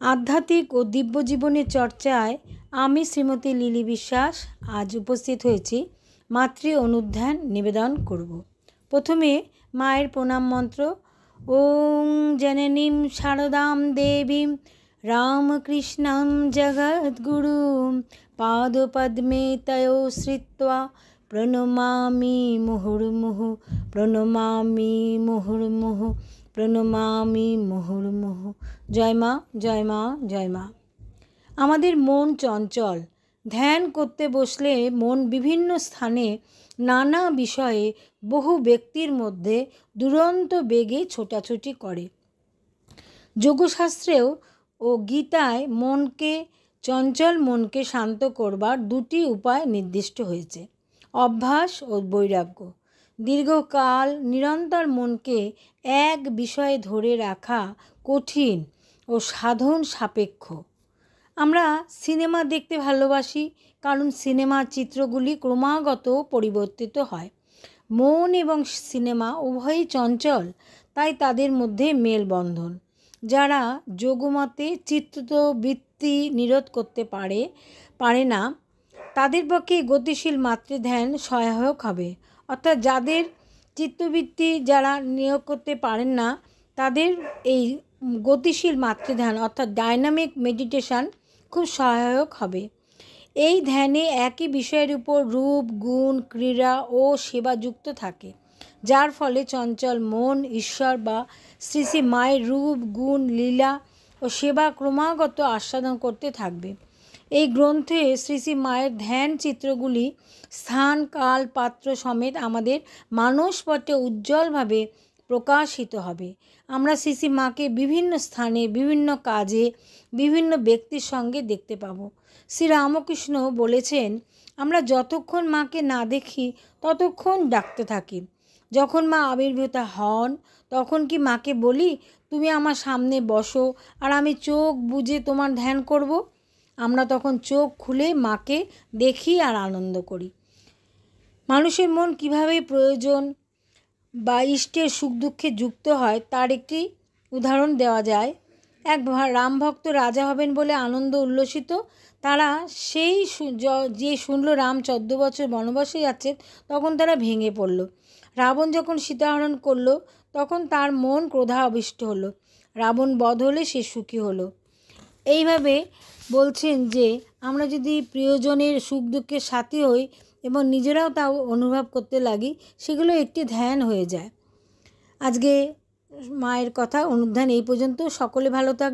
आध्यात्मिक और दिव्य जीवनेर चर्चाय आमी श्रीमती लिली विश्वास आज उपस्थित हয়েছি मातृ अनुध्यान निवेदन करब। प्रथमे मायेर प्रणाम मंत्र ओं जननीं शारदां देवीं रामकृष्णं जगद्गुरुं पादपद्मे तयो श्रित्वा प्रणमामि मुहुर्मुहुः प्रणमामि मुहुर्मुहुः प्रणमामि मुहुर्मुहुः। जय मा जय मा जय मा। आमादेर मन चंचल, ध्यान करते बसले मन विभिन्न स्थाने नाना विषये बहु व्यक्तिर मध्य दुरंत बेगे छोटाछुटी करे। योगशास्त्रेও ओ गीताय मन के चंचल मन के शांत करबार दुटी उपाय निर्दिष्ट हয়েছে, अभ्यास और वैराग्य। दीर्घकाल निरंतर मन के एक विषय धरे रखा कठिन और साधन सापेक्ष। आमरा सिनेमा देखते भालोबासी कारण सिनेमार चित्रगुली क्रमागत परिवर्तित हय। मन एवं सिनेमा उभयई चंचल, ताई तादेर मध्य मेलबंधन। जारा योगमते चित्तवृत्ति निरोध करते पारे ना तादेर पक्षे गतिशील मातृ ध्यान सहायक हबे। अर्थात जादेर चित्तवृत्ति जारा नियोग करते पारेन ना तादेर एई गतिशील मातृ ध्यान अर्थात डायनामिक मेडिटेशन खूब सहायक हबे। এই ধ্যানে একই বিষয়ের উপর রূপ গুণ ক্রীড়া ও সেবা যুক্ত থাকে, যার ফলে চঞ্চল মন ঈশ্বর বা শ্রী শ্রী মায়ের রূপ গুণ লীলা ও সেবা ক্রমাগত আস্বাদন করতে থাকবে। এই গ্রন্থে শ্রী শ্রী মায়ের ধ্যান চিত্রগুলি স্থান কাল পাত্র সমেত আমাদের মানসপটে উজ্জ্বলভাবে প্রকাশিত হবে। আমরা শ্রী শ্রী মাকে বিভিন্ন স্থানে বিভিন্ন কাজে বিভিন্ন ব্যক্তির সঙ্গে দেখতে পাবো। শ্রী রামকৃষ্ণ বলেছেন, আমরা যতক্ষণ মাকে না দেখি ততক্ষণ ডাকতে থাকি। যখন মা আবির্ভূতা হন তখন কি মাকে বলি তুমি আমার সামনে বসো আর আমি চোখ বুজে তোমার ধ্যান করব? আমরা তখন চোখ খুলে মাকে দেখি আর আনন্দ করি। মানুষের মন কিভাবে প্রয়োজন বা ইষ্টের সুখ দুঃখে যুক্ত হয় তার একটি উদাহরণ দেওয়া যায়। এক রামভক্ত রাজা হবেন বলে আনন্দ উল্লসিত তারা সেই যে শুনল রাম 14 বছর বনবাসে যাচ্ছেন তখন তারা ভেঙে পড়ল। রাবণ যখন সীতাহরণ করলো তখন তার মন ক্রোধাবিষ্ট হলো। রাবণ বধ হলে সে সুখী হলো। এইভাবে বলছেন যে আমরা যদি প্রিয়জনের সুখ দুঃখের সাথী হই এবং নিজেরাও তাও অনুভব করতে লাগি সেগুলো একটি ধ্যান হয়ে যায়। আজকে মায়ের কথা অনুধ্যান এই পর্যন্ত। সকলে ভালো থাকবে।